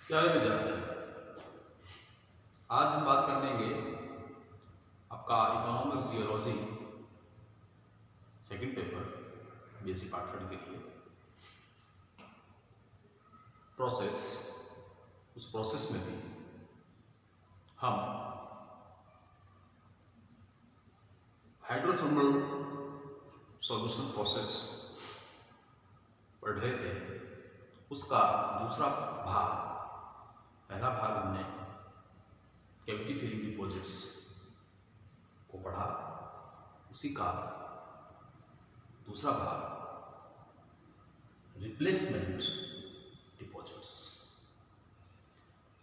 प्यारे विद्यार्थी, आज हम बात करेंगे आपका economics geology second paper BSc part 3 के लिए प्रोसेस। उस प्रोसेस में भी हम हाइड्रोथर्मल सॉल्यूशन प्रोसेस पढ़ रहे थे। उसका दूसरा भाग, पहला भाग हमने कैविटी फिलिंग डिपॉजिट्स को पढ़ा, उसी का दूसरा भाग रिप्लेसमेंट डिपॉजिट्स,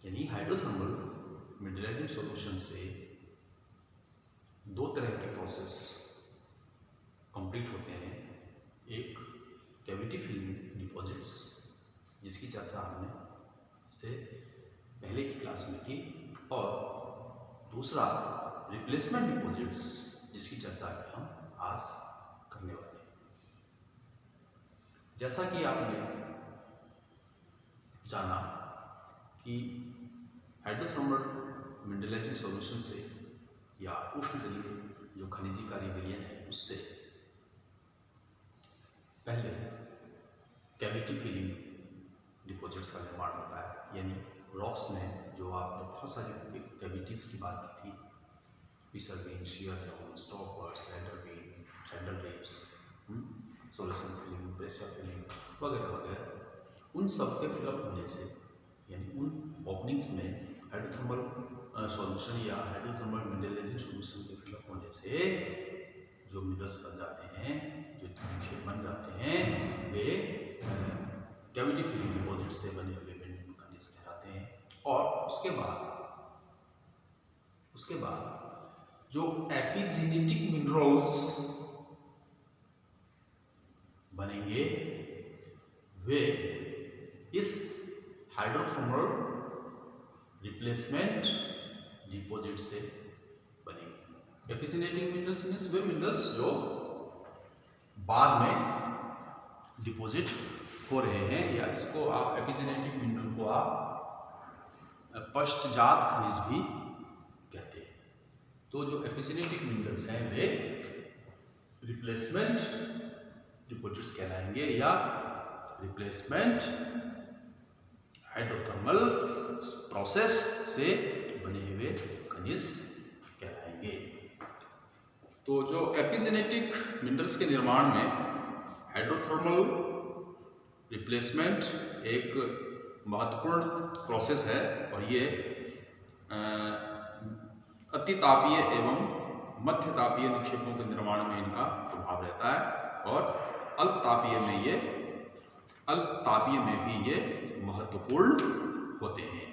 यानी हाइड्रोथर्मल मिनरलाइजिंग सॉल्यूशन से दो तरह के प्रोसेस कंप्लीट होते हैं। एक कैविटी फिलिंग डिपॉजिट्स, जिसकी चर्चा हमने इससे पहले की क्लास में की, और दूसरा रिप्लेसमेंट डिपॉजिट्स, जिसकी चर्चा हम आज करने वाले हैं। जैसा कि आपने जाना कि हाइड्रोथर्मल मिनरलाइजिंग सॉल्यूशन से या उष्णजलीय जो खनिजीकारी विलयन है उससे पहले कैविटी फिलिंग डिपॉजिट्स का निर्माण होता है, यानी रॉक्स में जो आपने बहुत सारी कैविटीज की बात की थी, fisher bean, shear zone, stoppers, ladder bean, sandal rips, solution filling, pressure filling वगैरह वगैरह, उन सब के फिलअप होने से, यानी उन ओपनिंग्स में हाइड्रोथर्मल सॉल्यूशन या हाइड्रोथर्मल मिनरलाइजिंग सॉल्यूशन के फिलअप होने से जो मिनरल्स बन जाते हैं, जो निक्षेप बन जाते हैं, वे कैविटी फिलिंग डिपॉजिट से बने हुए खनिज कहलाते हैं। और उसके बाद जो एपिजेनेटिक मिनरल्स बनेंगे वे इस हाइड्रोथर्मल रिप्लेसमेंट डिपॉजिट से बनेंगे। एपिजेनेटिक मिनरल्स मीन्स वे मिनरल्स जो बाद में डिपॉजिट हो रहे हैं, या इसको आप एपिजेनेटिक मिनरल को आप पश्चात खनिज भी कहते हैं। तो जो एपिजेनेटिक मिनरल्स हैं वे रिप्लेसमेंट डिपॉजिट्स कहलाएंगे, या रिप्लेसमेंट हाइड्रोथर्मल प्रोसेस से बने हुए खनिज कहलाएंगे। तो जो एपिजेनेटिक मिनरल्स के निर्माण में हाइड्रोथर्मल रिप्लेसमेंट एक महत्वपूर्ण प्रोसेस है, और ये अतितापीय एवं मध्यतापीय निक्षेपों के निर्माण में इनका प्रभाव रहता है, और अल्पतापीय में भी ये महत्वपूर्ण होते हैं।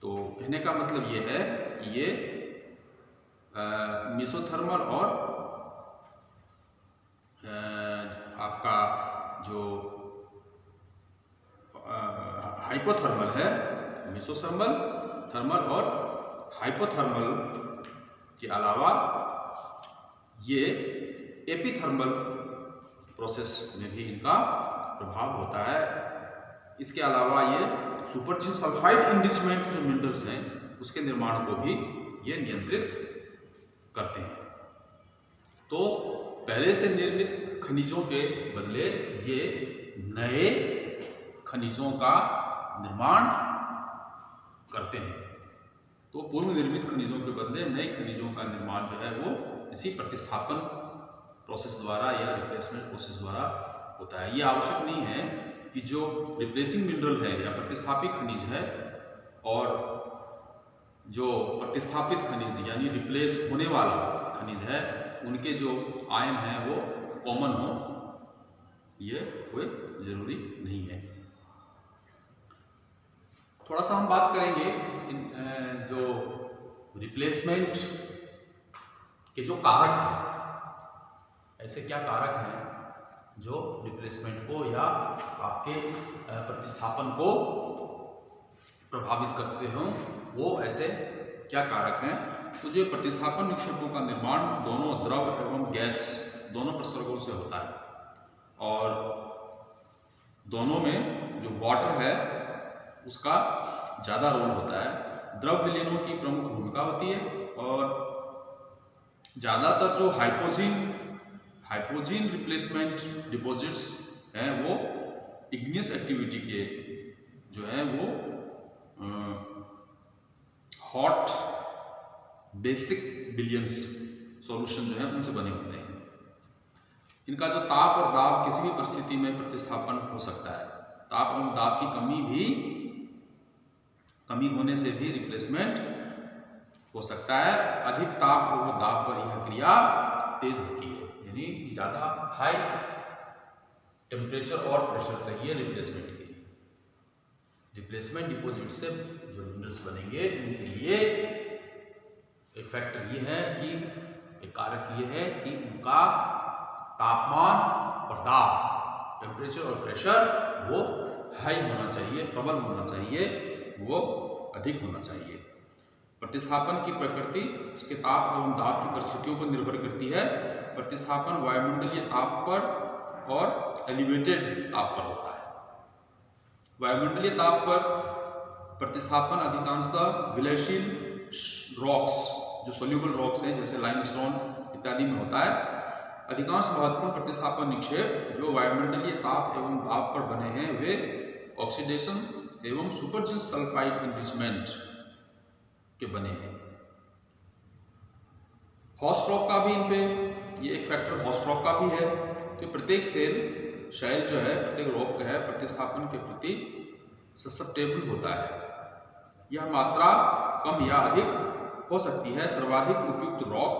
तो कहने का मतलब ये है कि ये मेसोथर्मल और आपका जो हाइपोथर्मल है, मेसोथर्मल, थर्मल और हाइपोथर्मल के अलावा ये एपिथर्मल प्रोसेस में भी इनका प्रभाव होता है। इसके अलावा ये सुपरजिन सल्फाइड इंडिचमेंट जो मिनरल्स हैं उसके निर्माण को भी ये नियंत्रित करते हैं। तो पहले से निर्मित खनिजों के बदले ये नए खनिजों का निर्माण करते हैं। तो पूर्व निर्मित खनिजों के बदले नए खनिजों का निर्माण जो है वो इसी प्रतिस्थापन प्रोसेस द्वारा या रिप्लेसमेंट प्रोसेस द्वारा होता है। ये आवश्यक नहीं है कि जो रिप्लेसिंग मिनरल है या प्रतिस्थापित खनिज है और जो प्रतिस्थापित खनिज यानी रिप्लेस होने वाला खनिज है उनके जो आयन हैं वो कॉमन हो, ये कोई जरूरी नहीं है। थोड़ा सा हम बात करेंगे जो रिप्लेसमेंट के जो कारक हैं, ऐसे क्या कारक हैं जो रिप्लेसमेंट को या आपके इस प्रतिस्थापन को प्रभावित करते हों, वो ऐसे क्या कारक हैं। तो जो प्रतिस्थापन निक्षेपों का निर्माण दोनों द्रव एवं गैस दोनों प्रसर्गों से होता है, और दोनों में जो वाटर है उसका ज़्यादा रोल होता है। द्रव विलयनों की प्रमुख भूमिका होती है और ज़्यादातर जो हाइपोजीन रिप्लेसमेंट डिपॉजिट्स हैं वो इग्नियस एक्टिविटी के जो है वो हॉट बेसिक विलियंस सॉल्यूशन जो है उनसे बने होते हैं। इनका जो ताप और दाब किसी भी परिस्थिति में प्रतिस्थापन हो सकता है। ताप एवं दाब की कमी होने से भी रिप्लेसमेंट हो सकता है। अधिक ताप और दाब पर यह क्रिया तेज होती है, यानी ज़्यादा हाई टेम्परेचर और प्रेशर चाहिए रिप्लेसमेंट के लिए। रिप्लेसमेंट डिपॉजिट से जो मिनरल्स बनेंगे उनके लिए एक फैक्टर ये है कि एक कारक ये है कि उनका तापमान और दाब टेम्परेचर और प्रेशर वो हाई होना चाहिए, प्रबल होना चाहिए, वो अधिक होना चाहिए। प्रतिस्थापन की प्रकृति उसके ताप एवं दाब की परिस्थितियों पर निर्भर करती है। प्रतिस्थापन वायुमंडलीय ताप पर और एलिवेटेड ताप पर होता है। वायुमंडलीय ताप पर प्रतिस्थापन अधिकांशतः विलयशील रॉक्स जो सोल्यूबल रॉक्स हैं जैसे लाइमस्टोन इत्यादि में होता है। अधिकांश महत्वपूर्ण प्रतिस्थापन निक्षेप जो वायुमंडलीय ताप एवं दाब पर बने हैं वे ऑक्सीडेशन एवं सुपरजिंक सल्फाइड एनरिचमेंट के बने हैं। हॉस्ट रॉक का भी इन पे ये एक फैक्टर हॉस्ट रॉक का भी है कि प्रत्येक शैल जो है प्रत्येक रॉक है प्रतिस्थापन के प्रति ससेप्टेबल होता है। यह मात्रा कम या अधिक हो सकती है। सर्वाधिक उपयुक्त रॉक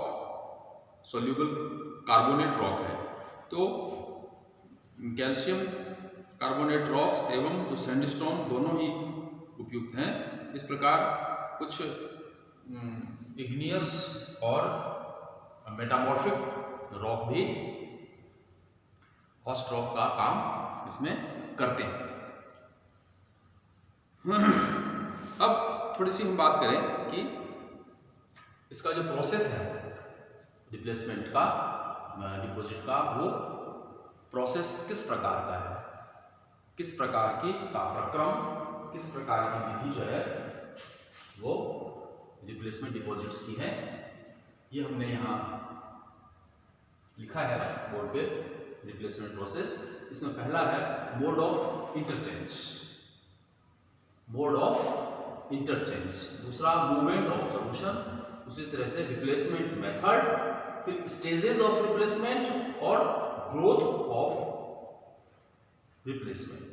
सोल्यूबल कार्बोनेट रॉक है। तो कैल्शियम कार्बोनेट रॉक्स एवं जो सैंडस्टोन दोनों ही उपयुक्त हैं। इस प्रकार कुछ इग्नियस और मेटामॉर्फिक रॉक भी हॉस्ट रॉक का काम इसमें करते हैं। अब थोड़ी सी हम बात करें कि इसका जो प्रोसेस है रिप्लेसमेंट का डिपॉजिट का वो प्रोसेस किस प्रकार का है, किस प्रकार की तापक्रम, किस प्रकार की विधि जो है वो रिप्लेसमेंट डिपॉजिट्स की है। ये हमने यहाँ लिखा है बोर्ड पे रिप्लेसमेंट प्रोसेस। इसमें पहला है मोड ऑफ इंटरचेंज, दूसरा मूवमेंट ऑफ सॉल्यूशन, उसी तरह से रिप्लेसमेंट मेथड, फिर स्टेजेस ऑफ रिप्लेसमेंट और growth of replacement.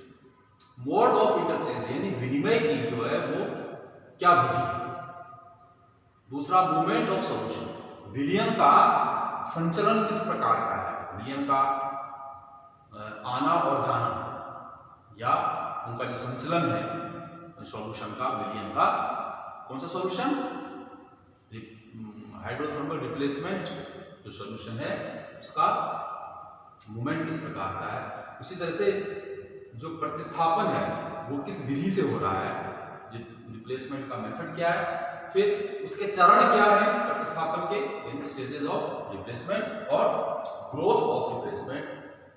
Mode of interchange यानी विनिमय की जो है वो क्या विधि है। दूसरा मूवमेंट ऑफ सॉल्यूशन, विलयन का संचलन किस प्रकार का है, विलयन का आना और जाना या उनका जो संचलन है सॉल्यूशन का, विलयन का। कौन सा सॉल्यूशन, हाइड्रोथर्मल रिप्लेसमेंट जो सॉल्यूशन है उसका मूवमेंट किस प्रकार का है। उसी तरह से जो प्रतिस्थापन है वो किस विधि से हो रहा है, रिप्लेसमेंट का मेथड क्या है, फिर उसके चरण क्या है प्रतिस्थापन के, स्टेजेस ऑफ रिप्लेसमेंट, और ग्रोथ ऑफ रिप्लेसमेंट,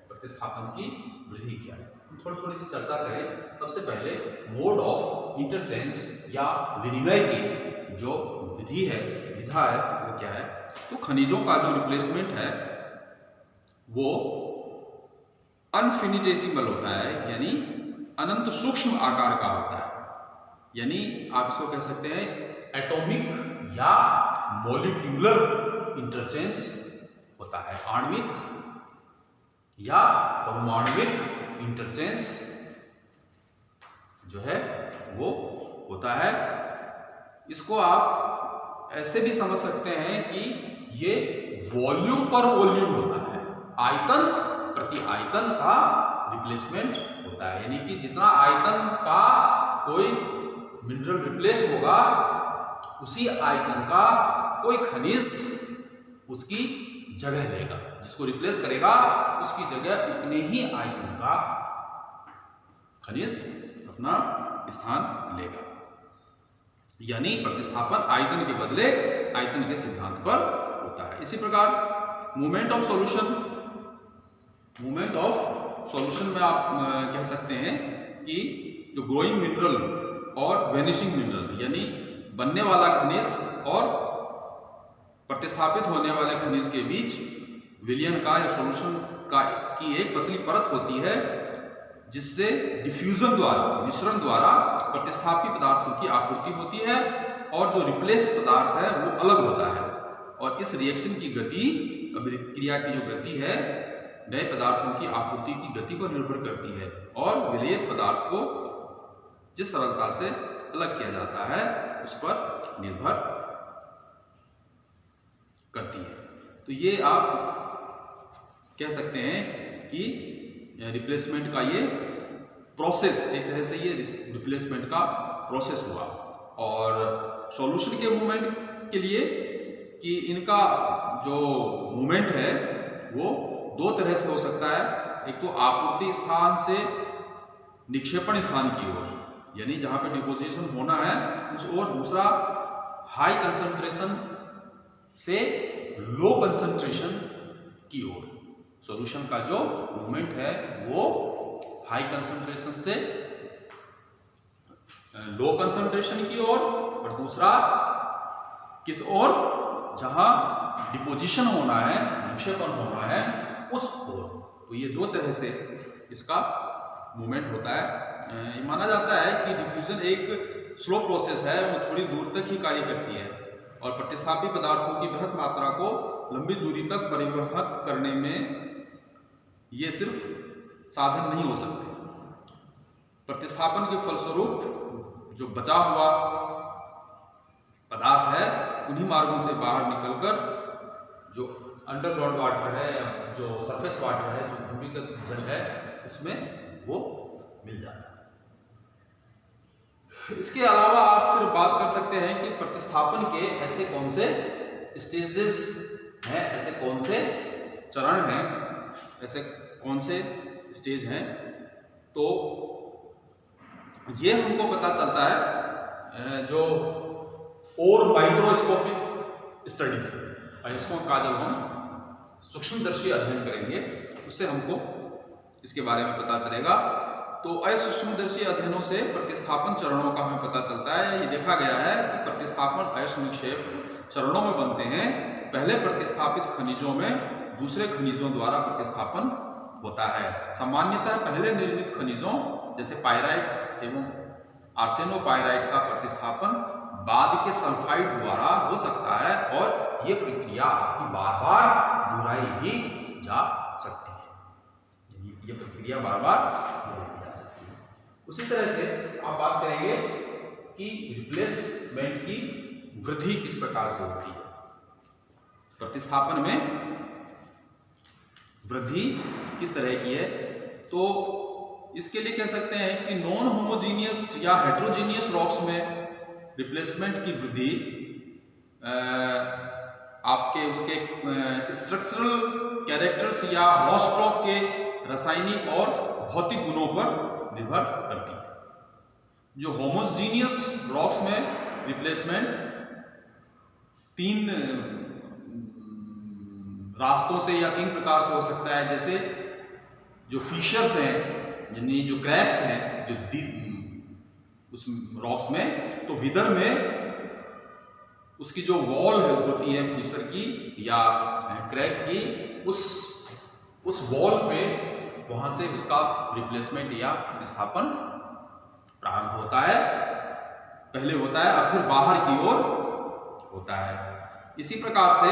प्रतिस्थापन की वृद्धि क्या है। थोड़ी सी चर्चा करें। सबसे पहले मोड ऑफ इंटरचेंज या विनिमय की जो विधि है, विधा है, वो क्या है। तो खनिजों का जो रिप्लेसमेंट है वो अनफिनिटेसिमल होता है, यानी अनंत सूक्ष्म आकार का होता है। यानी आप इसको कह सकते हैं एटॉमिक या मॉलिक्यूलर इंटरचेंज होता है। आणविक या परमाणुविक इंटरचेंज जो है वो होता है। इसको आप ऐसे भी समझ सकते हैं कि ये वॉल्यूम पर वॉल्यूम होता है, आयतन प्रति आयतन का रिप्लेसमेंट होता है। यानी कि जितना आयतन का कोई मिनरल रिप्लेस होगा उसी आयतन का कोई खनिज उसकी जगह लेगा, जिसको रिप्लेस करेगा उसकी जगह उतने ही आयतन का खनिज अपना स्थान लेगा। यानी प्रतिस्थापन आयतन के बदले आयतन के सिद्धांत पर होता है। इसी प्रकार मूवमेंट ऑफ सॉल्यूशन में आप कह सकते हैं कि जो ग्रोइंग मिनरल और वेनिशिंग मिनरल यानी बनने वाला खनिज और प्रतिस्थापित होने वाले खनिज के बीच विलयन का या सॉल्यूशन का की एक पतली परत होती है, जिससे डिफ्यूजन द्वारा, मिश्रण द्वारा प्रतिस्थापित पदार्थों की आपूर्ति होती है और जो रिप्लेस्ड पदार्थ है वो अलग होता है। और इस रिएक्शन की गति, अभिक्रिया की जो गति है, नए पदार्थों की आपूर्ति की गति पर निर्भर करती है और विलयित पदार्थ को जिस सरलता से अलग किया जाता है उस पर निर्भर करती है। तो ये आप कह सकते हैं कि रिप्लेसमेंट का ये प्रोसेस, एक तरह से ये रिप्लेसमेंट का प्रोसेस हुआ। और सॉल्यूशन के मूवमेंट के लिए कि इनका जो मूवमेंट है वो दो तरह से हो सकता है। एक तो आपूर्ति स्थान से निक्षेपण स्थान की ओर, यानी जहां पे डिपोजिशन होना है उस ओर, दूसरा हाई कंसंट्रेशन से लो कंसंट्रेशन की ओर। सॉल्यूशन का जो मूवमेंट है वो हाई कंसंट्रेशन से लो कंसंट्रेशन की ओर, और दूसरा किस ओर, जहां डिपोजिशन होना है, निक्षेपण होना है उस ओर। तो ये दो तरह से इसका मूवमेंट होता है। माना जाता है कि डिफ्यूजन एक स्लो प्रोसेस है, वो थोड़ी दूर तक ही कार्य करती है और प्रतिस्थापित पदार्थों की बृहत मात्रा को लंबी दूरी तक परिवहन करने में ये सिर्फ साधन नहीं हो सकते। प्रतिस्थापन के फलस्वरूप जो बचा हुआ पदार्थ है उन्हीं मार्गों से बाहर निकलकर जो अंडरग्राउंड वाटर है या जो सरफेस वाटर है, जो भूमिगत जल है, उसमें वो मिल जाता है। इसके अलावा आप फिर बात कर सकते हैं कि प्रतिस्थापन के ऐसे कौन से स्टेजेस हैं, ऐसे कौन से चरण हैं, ऐसे कौन से स्टेज हैं। तो ये हमको पता चलता है जो और माइक्रोस्कोपिक स्टडीज, अयस्कों का जब हम सूक्ष्मदर्शी अध्ययन करेंगे उससे हमको इसके बारे में पता चलेगा। तो असूक्ष्मदर्शी अध्ययनों से प्रतिस्थापन चरणों का हमें पता चलता है। ये देखा गया है कि प्रतिस्थापन अयस्क निक्षेप चरणों में बनते हैं। पहले प्रतिस्थापित खनिजों में दूसरे खनिजों द्वारा प्रतिस्थापन होता है। सामान्यतः पहले निर्मित खनिजों जैसे पाइराइट एवं आर्सेनोपाइराइट का प्रतिस्थापन बाद के सल्फाइड द्वारा हो सकता है और ये प्रक्रिया आपकी बार बार दोहराई भी जा सकती है। ये प्रक्रिया बार बार दोहराई जा सकती है। उसी तरह से आप बात करेंगे कि रिप्लेसमेंट की वृद्धि किस प्रकार से होती है। प्रतिस्थापन में वृद्धि किस तरह की है, तो इसके लिए कह सकते हैं कि नॉन होमोजीनियस या हेट्रोजीनियस रॉक्स में रिप्लेसमेंट की वृद्धि आपके उसके स्ट्रक्चरल कैरेक्टर्स या होस्ट रॉक के रासायनिक और भौतिक गुणों पर निर्भर करती है। जो होमोजीनियस रॉक्स में रिप्लेसमेंट तीन रास्तों से या तीन प्रकार से हो सकता है। जैसे जो फिशर्स हैं, यानी जो क्रैक्स हैं जो उस रॉक्स में, तो विदर में उसकी जो वॉल होती है फिशर की या क्रैक की, उस वॉल पे वहां से उसका रिप्लेसमेंट या प्रतिस्थापन प्रारंभ होता है। पहले होता है और फिर बाहर की ओर होता है। इसी प्रकार से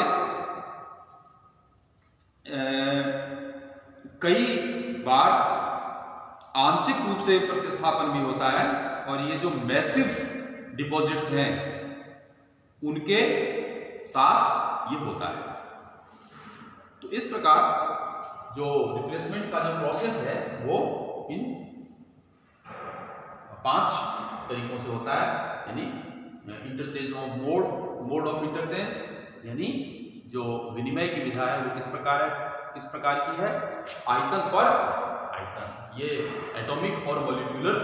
कई बार आंशिक रूप से प्रतिस्थापन भी होता है और ये जो मैसिव डिपॉजिट्स हैं उनके साथ ये होता है। तो इस प्रकार जो रिप्लेसमेंट का जो प्रोसेस है वो इन 5 तरीकों से होता है। यानी interchange of mode of interchange, यानी जो विनिमय की विधा है वो किस प्रकार की है। आयतन पर आयतन, ये एटॉमिक और मॉलिक्यूलर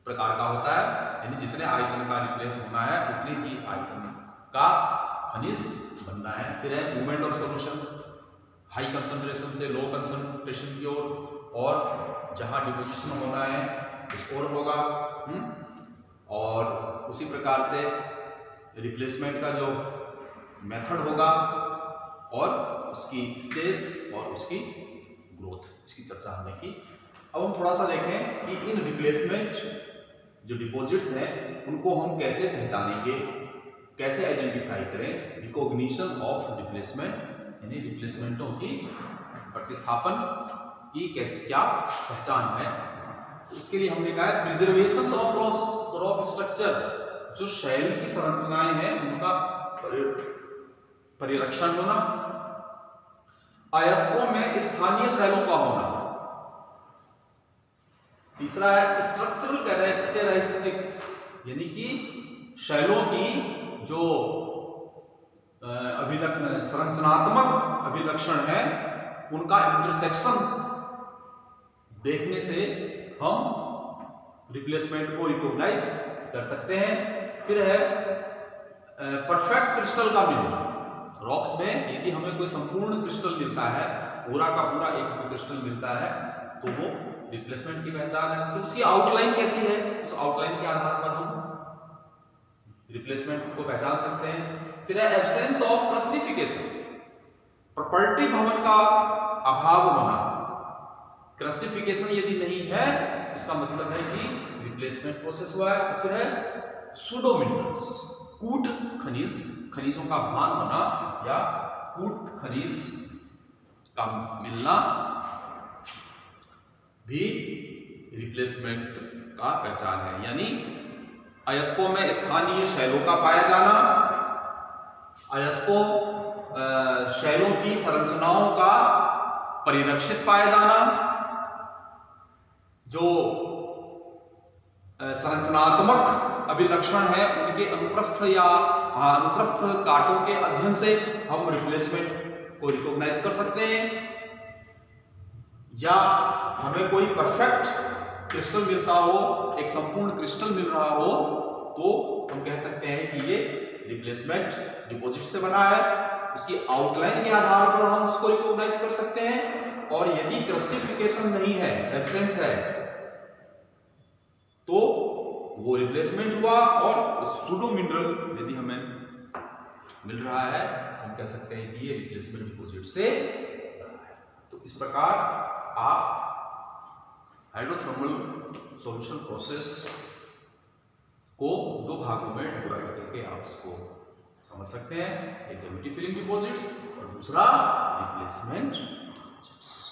प्रकार का होता है। यानी जितने आयतन का रिप्लेस होना है उतने ही आयतन का खनिज बनना है। फिर है movement of solution, high concentration से लो कंसंट्रेशन की ओर, और जहां डिपोजिशन होना है स्टोर होगा। और उसी प्रकार से रिप्लेसमेंट का जो मेथड होगा और उसकी स्टेज और उसकी ग्रोथ, इसकी चर्चा हमने की। अब हम थोड़ा सा देखें कि इन रिप्लेसमेंट जो डिपॉजिट्स हैं उनको हम कैसे पहचानेंगे, कैसे आइडेंटिफाई करें। रिकॉग्निशन ऑफ रिप्लेसमेंट, यानी रिप्लेसमेंटों की प्रतिस्थापन की कैसे क्या पहचान है। उसके लिए हमने कहा प्रिजर्वेशन ऑफ रॉक स्ट्रक्चर, जो शैल की संरचनाएं हैं उनका परिरक्षण होना, अयस्कों में स्थानीय शैलों का होना। तीसरा है स्ट्रक्चरल कैरेक्टरिस्टिक्स, यानी कि शैलों की जो संरचनात्मक अभिलक्षण है उनका इंटरसेक्शन देखने से हम रिप्लेसमेंट को रिकॉग्नाइज कर सकते हैं। फिर है परफेक्ट क्रिस्टल का मिलना। रॉक्स में यदि हमें कोई संपूर्ण क्रिस्टल मिलता है, पूरा का पूरा एक हमें क्रिस्टल मिलता है, तो वो रिप्लेसमेंट की पहचान है। तो उसकी आउटलाइन कैसी है, उस आउटलाइन के आधार पर हम रिप्लेसमेंट को पहचान सकते हैं। फिर है एब्सेंस ऑफ क्रस्टिफिकेशन, प्रॉपर्टी भवन का अभाव होना। क्रस्टिफिकेशन यदि नहीं है इसका मतलब है कि रिप्लेसमेंट प्रोसेस हुआ है। फिर है सूडो मिनरल्स, कूट खनिज, खनिजों का भान होना या कूट खनिज का मिलना भी रिप्लेसमेंट का पहचान है। यानी अयस्कों में स्थानीय शैलों का पाया जाना, अयस्कों शैलों की संरचनाओं का परिरक्षित पाया जाना, जो संरचनात्मक अभिलक्षण है उनके अनुप्रस्थ या अनुप्रस्थ कांटों के अध्ययन से हम रिप्लेसमेंट को रिकॉग्नाइज कर सकते हैं। या हमें कोई परफेक्ट क्रिस्टल मिलता हो, एक संपूर्ण क्रिस्टल मिल रहा हो, तो हम कह सकते हैं कि ये रिप्लेसमेंट डिपॉजिट से बना है। उसकी आउटलाइन के आधार पर हम उसको रिकॉग्नाइज कर सकते हैं। और यदि क्रिस्टलिफिकेशन नहीं है, एब्सेंस है, तो वो रिप्लेसमेंट हुआ। और सूडो मिनरल यदि हमें मिल रहा है तो हम कह सकते हैं कि ये रिप्लेसमेंट डिपॉजिट से बना है। तो इस प्रकार आप हाइड्रोथर्मल सॉल्यूशन प्रोसेस को दो भागों में डिवाइड करके आप उसको समझ सकते हैं। एक कैविटी फिलिंग डिपॉजिट्स और दूसरा रिप्लेसमेंट डिपॉजिट्स।